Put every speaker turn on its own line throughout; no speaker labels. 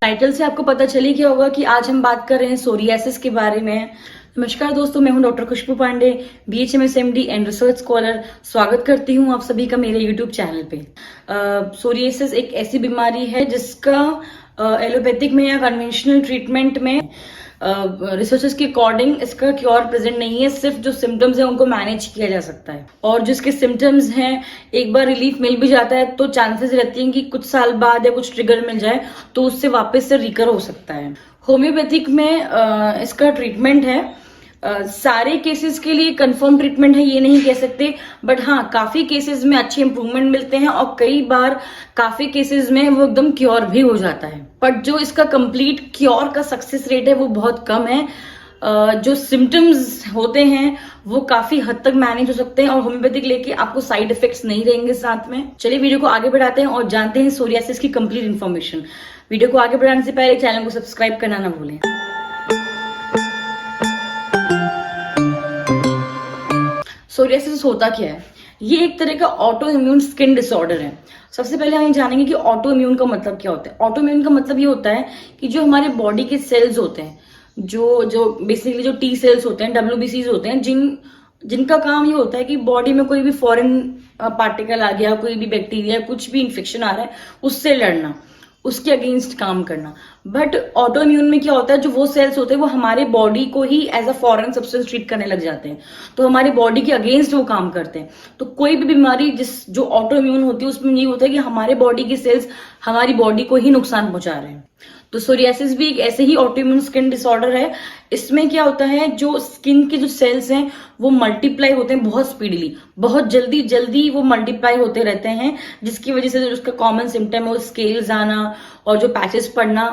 Title से आपको पता चली क्या होगा कि आज हम बात कर रहे हैं सोरियासिस के बारे में। नमस्कार दोस्तों, मैं हूं doctor Khushboo Pandey, BHMS MD and research scholar. स्वागत करती हूं आप सभी का मेरे यूट्यूब चैनल पे। सोरियासिस एक ऐसी बीमारी है जिसका एलोपैथिक में या कन्वेंशनल ट्रीटमेंट में रिसर्चर्स के अकॉर्डिंग इसका क्योर प्रेजेंट नहीं है। सिर्फ जो सिम्टम्स हैं उनको मैनेज किया जा सकता है, और जिसके सिम्टम्स हैं एक बार रिलीफ मिल भी जाता है तो चांसेस रहती हैं कि कुछ साल बाद या कुछ ट्रिगर मिल जाए तो उससे वापस से रिकर हो सकता है। होम्योपैथिक में इसका ट्रीटमेंट है। सारे केसेस के लिए कंफर्म ट्रीटमेंट है ये नहीं कह सकते, बट हाँ काफी केसेस में अच्छे इंप्रूवमेंट मिलते हैं और कई बार काफी केसेस में वो एकदम क्योर भी हो जाता है। बट जो इसका कंप्लीट क्योर का सक्सेस रेट है वो बहुत कम है। जो सिम्टम्स होते हैं वो काफी हद तक मैनेज हो सकते हैं और होम्योपैथिक लेके आपको साइड इफेक्ट्स नहीं रहेंगे साथ में। चलिए वीडियो को आगे बढ़ाते हैं और जानते हैं सोरियासिस की कंप्लीट इन्फॉर्मेशन। वीडियो को आगे बढ़ाने से पहले चैनल को सब्सक्राइब करना ना भूलें। सोरियासिस होता क्या है? ये एक तरह का ऑटो इम्यून स्किन डिसऑर्डर है। सबसे पहले हम जानेंगे कि ऑटो इम्यून का मतलब क्या होता है। ऑटो इम्यून का मतलब ये होता है कि जो हमारे बॉडी के सेल्स होते हैं, जो बेसिकली जो टी सेल्स होते हैं, WBCs होते हैं, जिनका काम ये होता है कि बॉडी में कोई भी फॉरेन पार्टिकल आ गया, कोई भी बैक्टीरिया, कुछ भी इन्फेक्शन आ रहा है, उससे लड़ना, उसके अगेंस्ट काम करना। बट ऑटो इम्यून में क्या होता है, जो वो सेल्स होते हैं वो हमारे बॉडी को ही as a foreign substance treat करने लग जाते हैं, तो हमारी बॉडी के अगेंस्ट वो काम करते हैं। तो कोई भी बीमारी जो ऑटो इम्यून होती है उसमें ये होता है कि हमारे बॉडी के सेल्स हमारी बॉडी को ही नुकसान पहुंचा रहे हैं। तो सोरियासिस भी एक ऐसे ही ऑटो इम्यून स्किन डिसऑर्डर है। इसमें क्या होता है, जो स्किन के जो सेल्स हैं वो मल्टीप्लाई होते हैं बहुत स्पीडली, बहुत जल्दी जल्दी वो मल्टीप्लाई होते रहते हैं, जिसकी वजह से जो उसका कॉमन सिम्टम है वो स्केल्स आना और जो पैचेस पड़ना,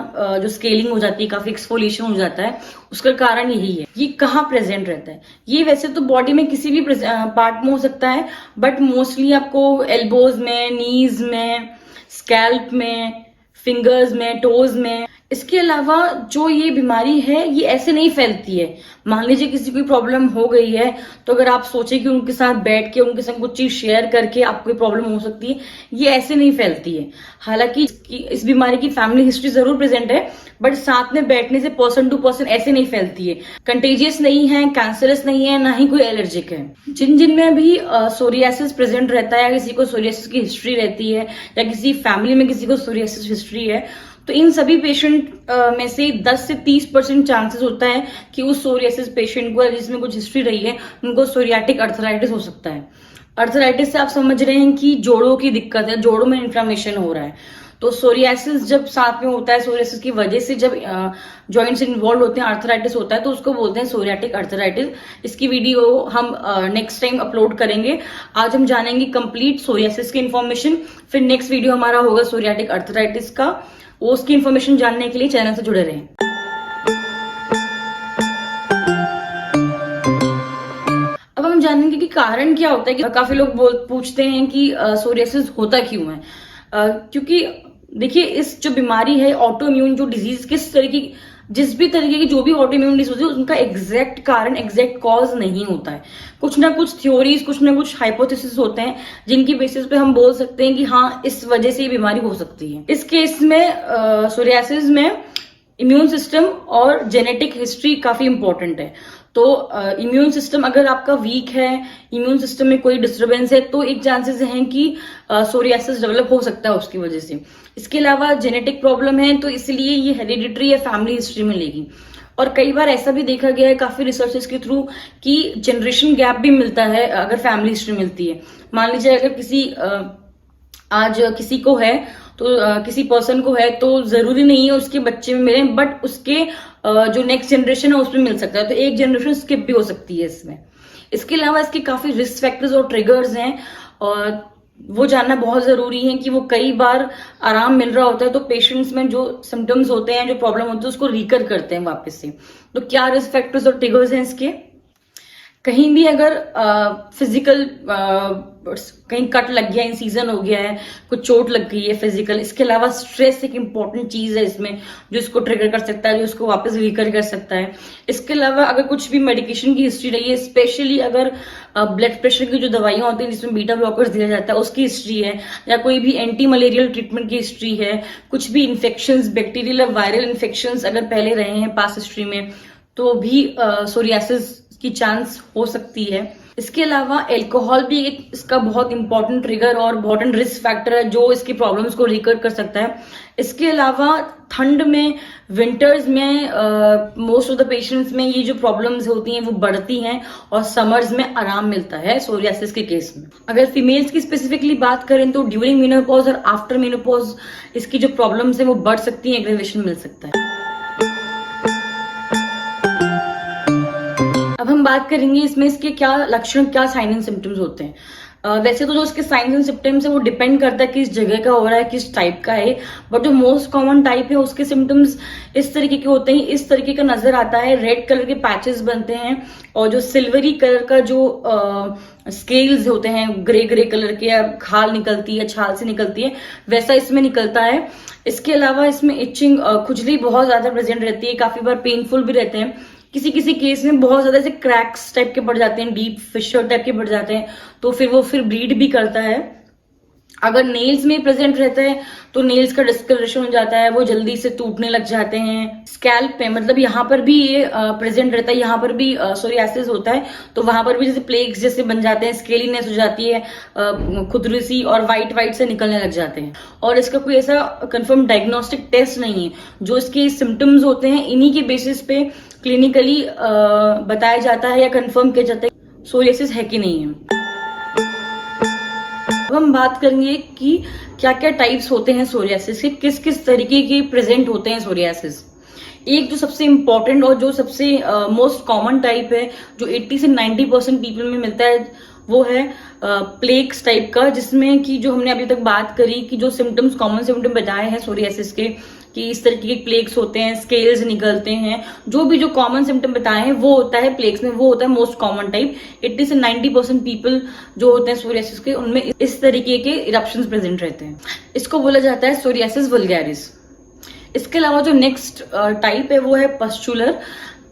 जो स्केलिंग हो जाती है, काफी एक्सफोलिएशन हो जाता है, उसका कारण यही है। ये कहाँ प्रेजेंट रहता है? ये वैसे तो बॉडी में किसी भी पार्ट में हो सकता है, बट मोस्टली आपको एल्बोज में, नीज में, स्कैल्प में, फिंगर्स में, टोज में। इसके अलावा जो ये बीमारी है ये ऐसे नहीं फैलती है। मान लीजिए किसी को प्रॉब्लम हो गई है तो अगर आप सोचे कि उनके साथ बैठ के उनके साथ कुछ चीज शेयर करके आपको कोई प्रॉब्लम हो सकती है, ये ऐसे नहीं फैलती है। हालांकि इस बीमारी की फैमिली हिस्ट्री जरूर प्रेजेंट है, बट साथ में बैठने से पर्सन टू पर्सन ऐसे नहीं फैलती है। कंटेजियस नहीं है, कैंसरस नहीं है, ना ही कोई एलर्जिक है। जिन में भी सोरियासिस प्रेजेंट रहता है, किसी को सोरियासिस की हिस्ट्री रहती है या किसी फैमिली में किसी को सोरियासिस हिस्ट्री है, तो इन सभी पेशेंट में से 10 से 30% चांसेस होता है कि उस सोरियासिस पेशेंट को जिसमें कुछ हिस्ट्री रही है उनको सोरियाटिक अर्थराइटिस हो सकता है। अर्थराइटिस से आप समझ रहे हैं कि जोड़ों की दिक्कत है, जोड़ों में इन्फ्लेमेशन हो रहा है। तो सोरियासिस जब साथ में होता है, सोरियासिस की वजह से जब जॉइंट्स इन्वॉल्व होते हैं, अर्थराइटिस होता है, तो उसको बोलते हैं सोरियाटिक अर्थराइटिस। इसकी वीडियो हम नेक्स्ट टाइम अपलोड करेंगे। आज हम जानेंगे कंप्लीट सोरियासिस की इन्फॉर्मेशन, फिर नेक्स्ट वीडियो हमारा होगा सोरियाटिक अर्थराइटिस का। वो उसकी इन्फॉर्मेशन जानने के लिए चैनल से जुड़े रहें। अब हम जानेंगे कि कारण क्या होता है। कि काफी लोग पूछते हैं कि सोरियासिस होता क्यों है। क्योंकि देखिए, इस जो बीमारी है ऑटो इम्यून जो डिजीज, जिस भी तरीके की जो भी ऑटो इम्यून डिजीज होती है उनका एग्जैक्ट कारण, एग्जैक्ट कॉज नहीं होता है। कुछ ना कुछ थ्योरीज, कुछ ना कुछ हाइपोथेसिस होते हैं जिनकी बेसिस पे हम बोल सकते हैं कि हाँ इस वजह से ये बीमारी हो सकती है। इस केस में सोरियासिस में इम्यून सिस्टम और जेनेटिक हिस्ट्री काफी इंपॉर्टेंट है। तो इम्यून सिस्टम अगर आपका वीक है, इम्यून सिस्टम में कोई डिस्टर्बेंस है, तो एक चांसेस हैं कि सोरियासिस डेवलप हो सकता है उसकी वजह से। इसके अलावा जेनेटिक प्रॉब्लम है तो इसलिए ये हेरिडिटरी या फैमिली हिस्ट्री में लेगी। और कई बार ऐसा भी देखा गया है काफी रिसर्चेस के थ्रू कि जनरेशन गैप भी मिलता है अगर फैमिली हिस्ट्री मिलती है। मान लीजिए अगर आज किसी को है तो किसी पर्सन को है तो जरूरी नहीं है उसके बच्चे में मिले, बट उसके जो नेक्स्ट जनरेशन है उसमें मिल सकता है, तो एक जनरेशन स्किप भी हो सकती है इसमें। इसके अलावा इसके काफी रिस्क फैक्टर्स और ट्रिगर्स हैं और वो जानना बहुत जरूरी है कि वो कई बार आराम मिल रहा होता है तो पेशेंट्स में जो सिम्टम्स होते हैं, जो प्रॉब्लम होती है, उसको रिकर करते हैं वापस से। तो क्या रिस्क फैक्टर्स और ट्रिगर्स हैं इसके? कहीं भी अगर फिजिकल कहीं कट लग गया, इंसीजन हो गया है, कुछ चोट लग गई है फिजिकल, इसके अलावा स्ट्रेस एक इंपॉर्टेंट चीज है इसमें, जो इसको ट्रिगर कर सकता है, जो इसको वापस वीकर कर सकता है। इसके अलावा अगर कुछ भी मेडिकेशन की हिस्ट्री रही है, स्पेशली अगर ब्लड प्रेशर की जो दवाइयां होती है जिसमें बीटा ब्लॉकर्स दिया जाता है उसकी हिस्ट्री है, या कोई भी एंटी मलेरियल ट्रीटमेंट की हिस्ट्री है, कुछ भी इन्फेक्शंस, बैक्टीरियल या वायरल इन्फेक्शंस अगर पहले रहे हैं पास्ट हिस्ट्री में, तो भी सोरियासिस की चांस हो सकती है। इसके अलावा अल्कोहल भी एक इसका बहुत इंपॉर्टेंट ट्रिगर और इंपॉर्टेंट रिस्क फैक्टर है जो इसकी प्रॉब्लम्स को रिकवर कर सकता है। इसके अलावा ठंड में, विंटर्स में मोस्ट ऑफ द पेशेंट्स में ये जो प्रॉब्लम्स होती हैं वो बढ़ती हैं, और समर्स में आराम मिलता है सोरियासिस के केस में। अगर फीमेल्स की स्पेसिफिकली बात करें तो ड्यूरिंग मेनोपॉज और आफ्टर मेनोपॉज इसकी जो प्रॉब्लम्स है वो बढ़ सकती है, एग्रेवेशन मिल सकता है। अब हम बात करेंगे इसमें इसके क्या लक्षण, क्या साइन एंड सिम्टम्स होते हैं। वैसे तो जो इसके साइंस एंड सिम्टम्स है वो डिपेंड करता है किस जगह का हो रहा है, किस टाइप का है, बट जो मोस्ट कॉमन टाइप है उसके सिम्टम्स इस तरीके के होते हैं। इस तरीके का नजर आता है, रेड कलर के पैचेस बनते हैं, और जो सिल्वरी कलर का जो स्केल्स होते हैं, ग्रे ग्रे कलर के, या खाल निकलती है, छाल से निकलती है, वैसा इसमें निकलता है। इसके अलावा इसमें इचिंग, खुजली बहुत ज्यादा प्रेजेंट रहती है, काफी बार पेनफुल भी रहते हैं। किसी किसी केस में बहुत ज्यादा ऐसे क्रैक्स टाइप के पड़ जाते हैं, डीप फिशर टाइप के पड़ जाते हैं, तो फिर वो ब्लीड भी करता है। अगर नेल्स में प्रेजेंट रहता है तो नेल्स का डिस्कलरेशन हो जाता है, वो जल्दी से टूटने लग जाते हैं। स्कैल्प पे, मतलब यहाँ पर भी ये प्रेजेंट रहता है, यहाँ पर भी सोरियासिस होता है, तो वहां पर भी जैसे प्लेक्स जैसे बन जाते हैं, स्केलीनेस हो जाती है, खुदरी सी, और वाइट वाइट से निकलने लग जाते हैं। और इसका कोई ऐसा कंफर्म डायग्नोस्टिक टेस्ट नहीं है, जो इसके सिम्टम्स होते हैं इन्हीं के बेसिस पे क्लिनिकली बताया जाता है या कंफर्म किया जाता है सोरियासिस है कि नहीं है। अब हम बात करेंगे कि क्या क्या टाइप्स होते हैं सोरियासिस के, किस किस तरीके के प्रेजेंट होते हैं सोरियासिस। एक जो सबसे इंपॉर्टेंट और जो सबसे मोस्ट कॉमन टाइप है, जो 80 से 90% पीपल में मिलता है, वो है प्लेक्स टाइप का, जिसमें कि जो हमने अभी तक बात करी कि जो सिम्टम्स, कॉमन सिम्टम बताए हैं सोरियासिस के, कि इस तरीके के प्लेक्स होते हैं, स्केल्स निकलते हैं, जो कॉमन सिम्टम बताए हैं वो होता है प्लेक्स में, वो होता है मोस्ट कॉमन टाइप। 80 से 90% पीपल जो होते हैं सोरियासिस के, उनमें इस तरीके के इरप्शंस प्रेजेंट रहते हैं। इसको बोला जाता है सोरियासिस वल्गैरिस। इसके अलावा जो नेक्स्ट टाइप है वो है पस्चुलर।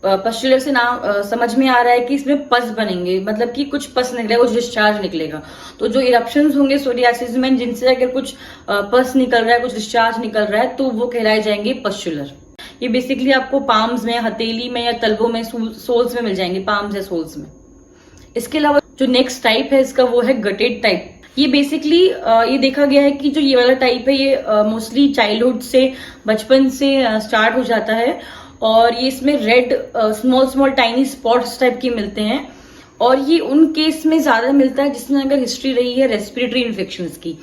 पस्चुलर से नाम समझ में आ रहा है कि इसमें पस बनेंगे, मतलब कि कुछ पस निकलेगा, कुछ डिस्चार्ज निकलेगा। तो जो इरप्शंस होंगे सोरियासिस में, जिनसे अगर कुछ पस निकल रहा है, कुछ डिस्चार्ज निकल रहा है, तो वो कहलाए जाएंगे पस्चुलर। ये बेसिकली आपको पाम्स में, हथेली में या तलवों में, सोल्स में मिल जाएंगे, पाम्स या सोल्स में। इसके अलावा जो नेक्स्ट टाइप है इसका वो है गटेड टाइप। ये बेसिकली ये देखा गया है कि जो ये वाला टाइप है ये मोस्टली चाइल्डहुड से, बचपन से स्टार्ट हो जाता है, और ये इसमें red small small tiny spots type के मिलते हैं, और ये उन केस में ज्यादा मिलता है जिसमें अगर हिस्ट्री रही है रेस्पिरेटरी इन्फेक्शंस की।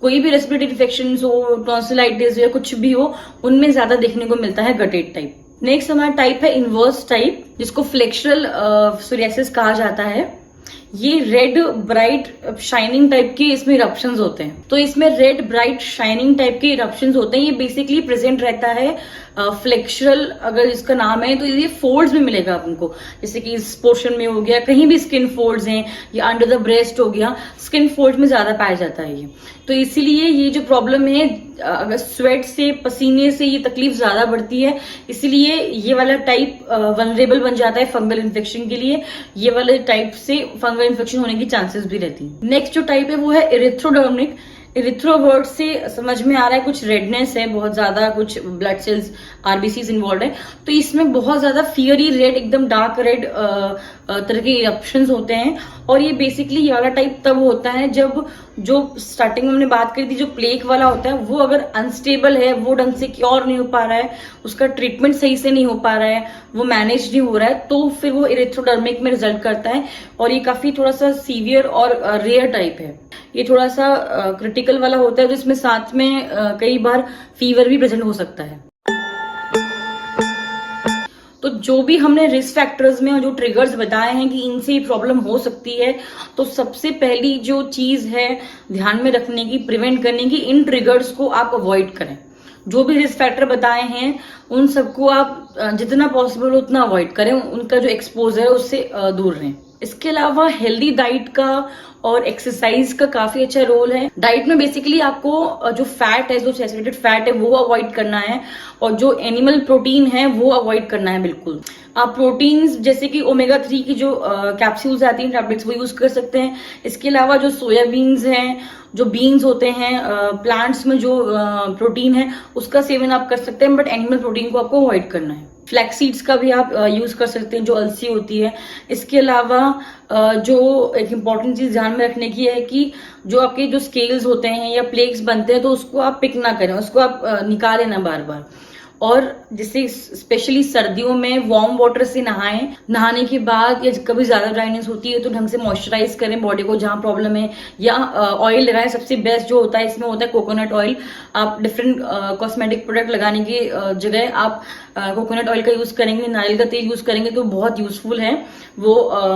कोई भी रेस्पिरेटरी इन्फेक्शन हो, टॉन्सिलाइटिस या कुछ भी हो, उनमें ज्यादा देखने को मिलता है गटेड टाइप। नेक्स्ट हमारा टाइप है इनवर्स टाइप, जिसको फ्लेक्सुरल सोरियासिस कहा जाता है। ये रेड ब्राइट शाइनिंग टाइप के इसमें इरप्शंस होते हैं। तो इसमें रेड ब्राइट शाइनिंग टाइप के इरप्शंस होते हैं। ये बेसिकली प्रेजेंट रहता है फ्लेक्सुरल, अगर इसका नाम है तो ये फोल्ड्स में मिलेगा आपको, जैसे कि इस पोर्शन में हो गया, कहीं भी स्किन फोल्ड्स हैं, या अंडर द ब्रेस्ट हो गया, स्किन फोल्ड में ज्यादा पाया जाता है ये। तो इसीलिए ये जो प्रॉब्लम है, अगर स्वेट से, पसीने से ये तकलीफ ज्यादा बढ़ती है, इसीलिए ये वाला टाइप वनरेबल बन जाता है फंगल इन्फेक्शन के लिए। ये वाले टाइप से फंगल इन्फेक्शन होने की चांसेस भी रहती है। नेक्स्ट जो टाइप है वो है इरिथ्रोडर्मिक। इरिथ्रो वर्ड से समझ में आ रहा है कुछ रेडनेस है बहुत ज्यादा, कुछ ब्लड सेल्स, आरबीसीज इन्वॉल्व है, तो इसमें बहुत ज्यादा फियरी रेड, एकदम डार्क रेड तरह के इरप्शंस होते हैं। और ये बेसिकली ये वाला टाइप तब होता है जब, जो स्टार्टिंग में हमने बात करी थी, जो प्लेक वाला होता है वो अगर अनस्टेबल है, वो ढंग से क्योर नहीं हो पा रहा है, उसका ट्रीटमेंट सही से नहीं हो पा रहा है, वो मैनेज नहीं हो रहा है, तो फिर वो इरिथ्रोडर्मिक में रिजल्ट करता है। और ये काफी थोड़ा सा सीवियर और रेयर टाइप है। ये थोड़ा सा क्रिटिकल वाला होता है, जिसमें साथ में कई बार फीवर भी प्रेजेंट हो सकता है। तो जो भी हमने रिस्क फैक्टर्स में जो ट्रिगर्स बताए हैं कि इनसे ये प्रॉब्लम हो सकती है, तो सबसे पहली जो चीज है ध्यान में रखने की, प्रिवेंट करने की, इन ट्रिगर्स को आप अवॉइड करें। जो भी रिस्क फैक्टर बताए हैं उन सबको आप जितना पॉसिबल उतना अवॉइड करें, उनका जो एक्सपोजर है उससे दूर रहें। इसके अलावा हेल्दी डाइट का और एक्सरसाइज का काफी अच्छा रोल है। डाइट में बेसिकली आपको जो फैट है, जो सैचुरेटेड फैट है वो अवॉइड करना है और जो एनिमल प्रोटीन है वो अवॉइड करना है बिल्कुल। आप प्रोटीन्स जैसे कि ओमेगा 3 की जो कैप्सूल्स आती हैं, टैबलेट्स, वो यूज कर सकते हैं। इसके अलावा जो सोयाबीन्स हैं, जो बीन्स होते हैं, प्लांट्स में जो प्रोटीन है उसका सेवन आप कर सकते हैं, बट एनिमल प्रोटीन को आपको अवॉइड करना है। फ्लैक्स सीड्स का भी आप यूज कर सकते हैं, जो अलसी होती है। इसके अलावा जो एक इम्पॉर्टेंट चीज ध्यान में रखने की है कि जो आपके जो स्केल्स होते हैं या प्लेक्स बनते हैं तो उसको आप पिक ना करें, उसको आप निकालें ना बार बार। और जैसे स्पेशली सर्दियों में वार्म वाटर से नहाएं। नहाने के बाद या कभी ज्यादा ड्राइनेस होती है तो ढंग से मॉइस्चराइज करें बॉडी को जहां प्रॉब्लम है, या ऑयल लगाएं। सबसे बेस्ट जो होता है इसमें होता है कोकोनट ऑयल। आप डिफरेंट कॉस्मेटिक प्रोडक्ट लगाने की जगह आप कोकोनट ऑयल का यूज करेंगे, नारियल का तेल यूज करेंगे तो बहुत यूजफुल है। वो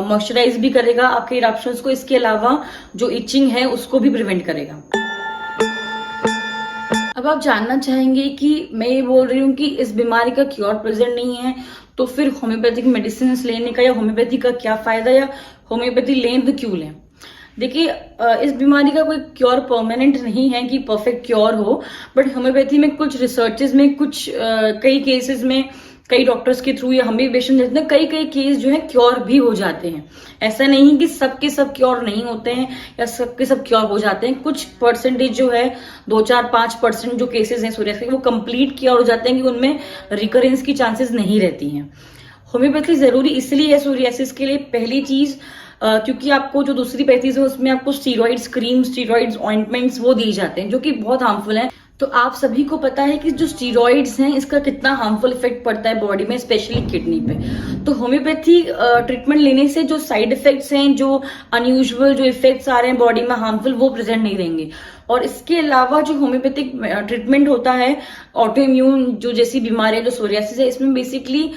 मॉइस्चराइज भी करेगा आपके इरप्शंस को, इसके अलावा जो इचिंग है उसको भी प्रिवेंट करेगा। अब आप जानना चाहेंगे कि मैं ये बोल रही हूँ कि इस बीमारी का क्योर प्रेजेंट नहीं है, तो फिर होम्योपैथिक मेडिसिन लेने का या होम्योपैथी का क्या फायदा, या होम्योपैथी लें तो क्यों लें। देखिए, इस बीमारी का कोई क्योर परमानेंट नहीं है कि परफेक्ट क्योर हो, बट होम्योपैथी में कुछ रिसर्चेस में कई केसेस में कई डॉक्टर्स के थ्रू या हम भी पेशेंट देते हैं, कई केस जो है क्योर भी हो जाते हैं। ऐसा नहीं कि सबके सब क्योर नहीं होते हैं या सबके सब क्योर हो जाते हैं। कुछ परसेंटेज जो है 2-4-5% जो केसेस हैं सोरियासिस के वो कंप्लीट क्योर हो जाते हैं कि उनमें रिकरेंस की चांसेस नहीं रहती हैं। होम्योपैथी जरूरी इसलिए है सोरियासिस के लिए, पहली चीज क्योंकि आपको जो दूसरी पैथीज है उसमें आपको स्टीरॉइड्स क्रीम, स्टीरॉइड्स ऑइंटमेंट्स वो दिए जाते हैं जो कि बहुत हार्मफुल है। तो आप सभी को पता है कि जो स्टीरॉइड्स हैं इसका कितना हार्मफुल इफेक्ट पड़ता है बॉडी में, स्पेशली किडनी पे। तो होम्योपैथी ट्रीटमेंट लेने से जो साइड इफेक्ट्स हैं, जो अनयूजुअल जो इफेक्ट्स आ रहे हैं बॉडी में हार्मफुल, वो प्रेजेंट नहीं रहेंगे। और इसके अलावा जो होम्योपैथिक ट्रीटमेंट होता है ऑटो इम्यून जो जैसी बीमारी जो सोरियासिस है, इसमें बेसिकली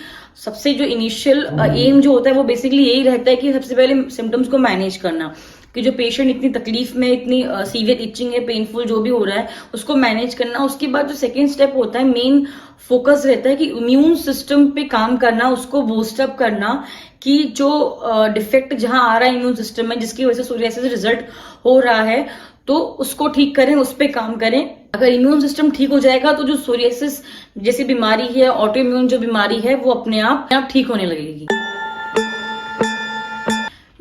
सबसे जो इनिशियल एम जो होता है वो बेसिकली यही रहता है कि सबसे पहले सिम्टम्स को मैनेज करना, कि जो पेशेंट इतनी तकलीफ में, इतनी सीवियर इचिंग है, पेनफुल जो भी हो रहा है उसको मैनेज करना। उसके बाद जो सेकेंड स्टेप होता है, मेन फोकस रहता है कि इम्यून सिस्टम पे काम करना, उसको बूस्ट अप करना, कि जो डिफेक्ट जहां आ रहा है इम्यून सिस्टम में जिसकी वजह से सोरियासिस रिजल्ट हो रहा है तो उसको ठीक करें, उस पर काम करें। अगर इम्यून सिस्टम ठीक हो जाएगा तो जो सोरियासिस जैसी बीमारी है, ऑटो इम्यून जो बीमारी है, वो अपने आप ठीक होने लगेगी।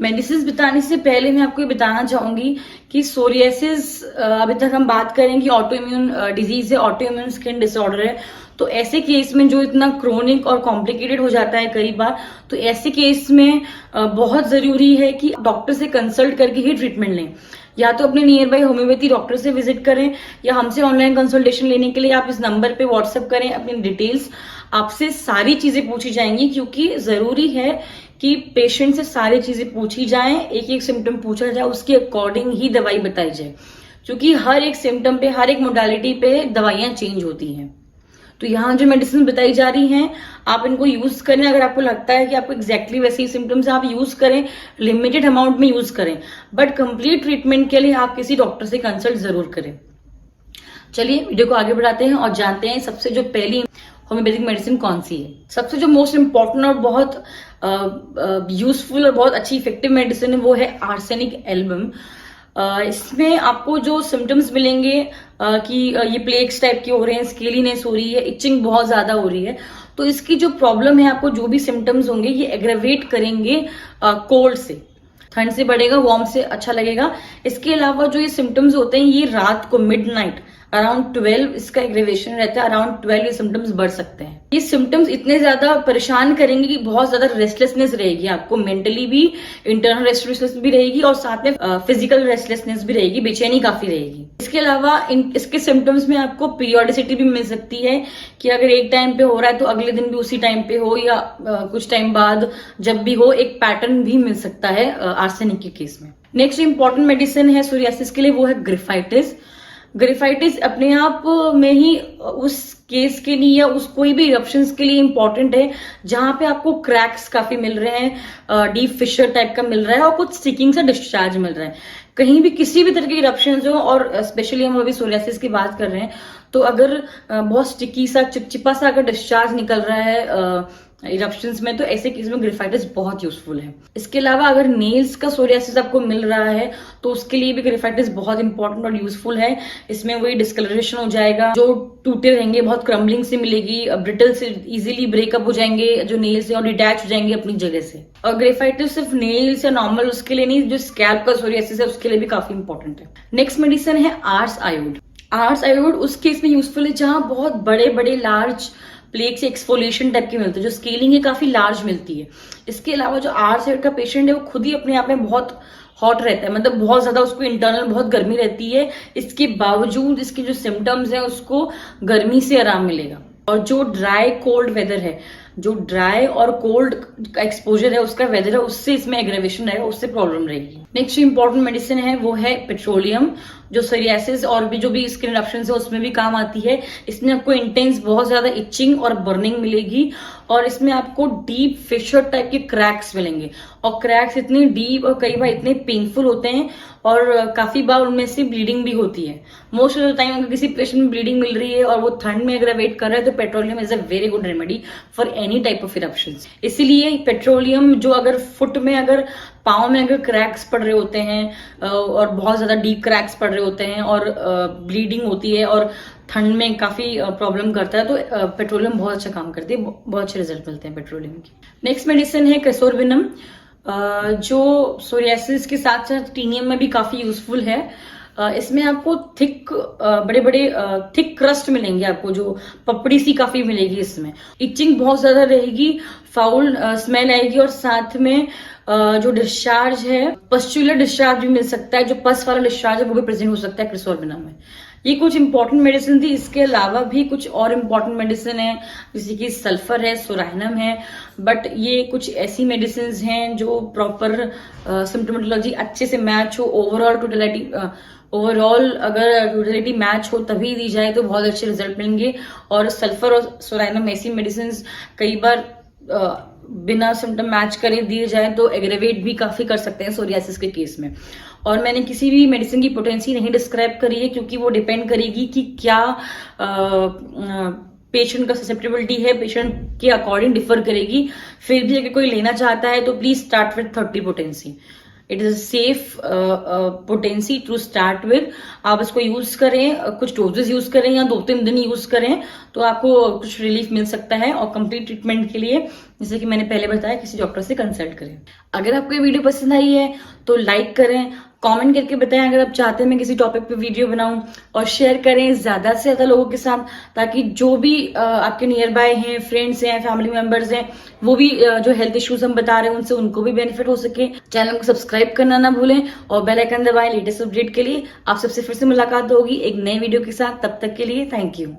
मेडिसिन बताने से पहले मैं आपको ये बताना चाहूंगी कि सोरियासिस अभी तक हम बात करें कि ऑटो इम्यून डिजीज है, ऑटो इम्यून स्किन डिसऑर्डर है। तो ऐसे केस में जो इतना क्रोनिक और कॉम्प्लिकेटेड हो जाता है कई बार, तो ऐसे केस में बहुत जरूरी है कि डॉक्टर से कंसल्ट करके ही ट्रीटमेंट लें। या तो अपने नियर बाई होम्योपैथी डॉक्टर से विजिट करें, या हमसे ऑनलाइन कंसल्टेशन लेने के लिए आप इस नंबर पे व्हाट्सएप करें अपनी डिटेल्स। आपसे सारी चीजें पूछी जाएंगी, क्योंकि जरूरी है कि पेशेंट से सारी चीजें पूछी जाएं, एक एक सिम्टम पूछा जाए, उसके अकॉर्डिंग ही दवाई बताई जाए, क्योंकि हर एक सिम्टम पे, हर एक मोडालिटी पे दवाइयां चेंज होती हैं। तो यहाँ जो मेडिसिन बताई जा रही हैं आप इनको यूज करें। अगर आपको लगता है कि आपको एग्जैक्टली वैसे ही सिम्टम्स आप यूज करें, लिमिटेड अमाउंट में यूज करें, बट कंप्लीट ट्रीटमेंट के लिए आप किसी डॉक्टर से कंसल्ट जरूर करें। चलिए वीडियो को आगे बढ़ाते हैं और जानते हैं सबसे जो पहली होम्योपैथिक मेडिसिन कौन सी है। सबसे जो मोस्ट इंपॉर्टेंट और बहुत यूजफुल और बहुत अच्छी इफेक्टिव मेडिसिन है वो है आर्सेनिक एल्बम। इसमें आपको जो सिम्टम्स मिलेंगे कि ये प्लेक्स टाइप के हो रहे हैं, स्केलीनेस हो रही है, इचिंग बहुत ज्यादा हो रही है, तो इसकी जो प्रॉब्लम है, आपको जो भी सिम्टम्स होंगे ये एग्रेवेट करेंगे कोल्ड से। ठंड से बढ़ेगा, वार्म से अच्छा लगेगा। इसके अलावा जो ये सिम्टम्स होते हैं ये रात को मिडनाइट अराउंड 12 इसका एग्रेवेशन रहता है, अराउंड 12 ये सिम्टम्स बढ़ सकते हैं। ये सिम्टम्स इतने ज्यादा परेशान करेंगे कि बहुत ज्यादा रेस्टलेसनेस रहेगी आपको, मेंटली भी, इंटरनल रेस्टलेसनेस भी रहेगी और साथ में फिजिकल रेस्टलेसनेस भी रहेगी, बेचैनी काफी रहेगी। इसके अलावा इसके सिम्टम्स में आपको पीरियोडिसिटी भी मिल सकती है कि अगर एक टाइम पे हो रहा है तो अगले दिन भी उसी टाइम पे हो, या कुछ टाइम बाद जब भी हो, एक पैटर्न भी मिल सकता है आर्सेनिक के केस में। नेक्स्ट इंपॉर्टेंट मेडिसिन है सोरियासिस के लिए, वो है ग्रिफाइटिस। ग्रिफाइटिस अपने आप में ही उस केस के लिए या उस कोई भी इरप्शंस के लिए इंपॉर्टेंट है जहां पे आपको क्रैक्स काफी मिल रहे हैं, डीप फिशर टाइप का मिल रहा है और कुछ स्टिकिंग सा डिस्चार्ज मिल रहा है। कहीं भी किसी भी तरह के इरप्शंस हो, और स्पेशली हम अभी सोरियासिस की बात कर रहे हैं, तो अगर बहुत स्टिकी सा, चिपचिपा सा अगर डिस्चार्ज निकल रहा है इरप्शंस में, तो ऐसे केस में ग्रेफाइटिस बहुत यूजफुल है। इसके अलावा अगर नेल्स का सोरियासिस आपको मिल रहा है तो उसके लिए भी ग्रेफाइटिस बहुत इंपॉर्टेंट और यूजफुल है। इसमें वही डिस्कलरेशन हो जाएगा, जो टूटे रहेंगे, बहुत क्रम्बलिंग से मिलेगी, ब्रिटल से इजीली ब्रेकअप हो जाएंगे जो नेल्स है और डिटैच हो जाएंगे अपनी जगह से। और ग्रेफाइटिस सिर्फ नेल्स या नॉर्मल उसके लिए नहीं, जो स्कैल्प का सोरियासिस है उसके लिए भी काफी इंपॉर्टेंट है। नेक्स्ट मेडिसिन है आर्स आयोड। आर्स आयोड उस केस में यूजफुल है जहां बहुत बड़े बड़े लार्ज प्लेक से एक्सफोलिएशन टाइप की मिलती है, जो स्केलिंग है काफी लार्ज मिलती है। इसके अलावा जो आर्स आयोड का पेशेंट है वो खुद ही अपने आप में बहुत हॉट रहता है, मतलब बहुत ज्यादा उसको इंटरनल बहुत गर्मी रहती है, इसके बावजूद इसके जो सिम्टम्स हैं उसको गर्मी से आराम मिलेगा। और जो ड्राई कोल्ड वेदर है, जो ड्राई और कोल्ड का एक्सपोजर है उसका वेदर है, उससे इसमें एग्रेवेशन रहेगा, उससे प्रॉब्लम रहेगी। नेक्स्ट इंपॉर्टेंट मेडिसिन है वो है पेट्रोलियम, जो सोरियासिस और भी जो भी स्किन इरप्शन है उसमें भी काम आती है। इसमें आपको इंटेंस बहुत ज्यादा इचिंग और बर्निंग मिलेगी और इसमें आपको डीप फिशर टाइप के क्रैक्स मिलेंगे, और क्रैक्स इतने डीप और कई बार इतने पेनफुल होते हैं और काफी बार उनमें से ब्लीडिंग भी होती है। मोस्ट ऑफ द टाइम अगर किसी पेशेंट में ब्लीडिंग मिल रही है और वो ठंड में अगर वेट कर रहा है तो petroleum is a very good remedy for any type of eruptions. इसीलिए पेट्रोलियम जो अगर फुट में, अगर पाँव में अगर क्रैक्स पड़ रहे होते हैं और बहुत ज्यादा डीप क्रैक्स पड़ रहे होते हैं और ब्लीडिंग होती है और ठंड में काफी प्रॉब्लम करता है, तो पेट्रोलियम बहुत अच्छा काम करती है, बहुत अच्छे रिजल्ट मिलते हैं पेट्रोलियम के। नेक्स्ट मेडिसिन है क्रेसोरबिनम, जो सोरियासिस के साथ साथ टीनियम में भी काफी यूजफुल है। इसमें आपको थिक बड़े बड़े थिक क्रस्ट मिलेंगे, आपको जो पपड़ी सी काफी मिलेगी। इसमें इचिंग बहुत ज्यादा रहेगी, फाउल स्मेल आएगी और साथ में जो डिस्चार्ज है, पस्चुलर डिस्चार्ज भी मिल सकता है, जो पस वाला डिस्चार्ज है वो भी प्रेजेंट हो सकता है क्रेसोरबिनम में। ये कुछ इंपॉर्टेंट मेडिसिन थी। इसके अलावा भी कुछ और इंपॉर्टेंट मेडिसिन है, जैसे कि सल्फर है, सोराइनम है, बट ये कुछ ऐसी मेडिसिन हैं जो प्रॉपर सिम्टोमेटोलॉजी अच्छे से मैच हो, ओवरऑल अगर टोटलिटी मैच हो तभी दी जाए तो बहुत अच्छे रिजल्ट मिलेंगे। और सल्फर और सोराइनम ऐसी मेडिसिन कई बार बिना सिम्टम मैच करे दिए जाए तो एग्रेवेट भी काफी कर सकते हैं सोरियासिस के केस में। और मैंने किसी भी मेडिसिन की पोटेंसी नहीं डिस्क्राइब करी है, क्योंकि वो डिपेंड करेगी कि क्या पेशेंट का ससेप्टेबिलिटी है, पेशेंट के अकॉर्डिंग डिफर करेगी। फिर भी अगर कोई लेना चाहता है तो please start with 30 potency. It is safe potency to start with. आप इसको यूज करें, कुछ डोजेस यूज करें या 2-3 दिन यूज करें तो आपको कुछ रिलीफ मिल सकता है। और कंप्लीट ट्रीटमेंट के लिए, जैसे कि मैंने पहले बताया, किसी डॉक्टर से कंसल्ट करें। अगर आपको ये वीडियो पसंद आई है तो लाइक करें, कमेंट करके बताएं अगर आप चाहते हैं मैं किसी टॉपिक पे वीडियो बनाऊं, और शेयर करें ज्यादा से ज्यादा लोगों के साथ, ताकि जो भी आपके नियर बाय हैं, फ्रेंड्स हैं, फैमिली मेंबर्स हैं, वो भी जो हेल्थ इश्यूज हम बता रहे हैं उनसे उनको भी बेनिफिट हो सके। चैनल को सब्सक्राइब करना ना भूलें और बेल आइकन दबाएं लेटेस्ट अपडेट के लिए। आप सबसे फिर से मुलाकात होगी एक नए वीडियो के साथ, तब तक के लिए थैंक यू।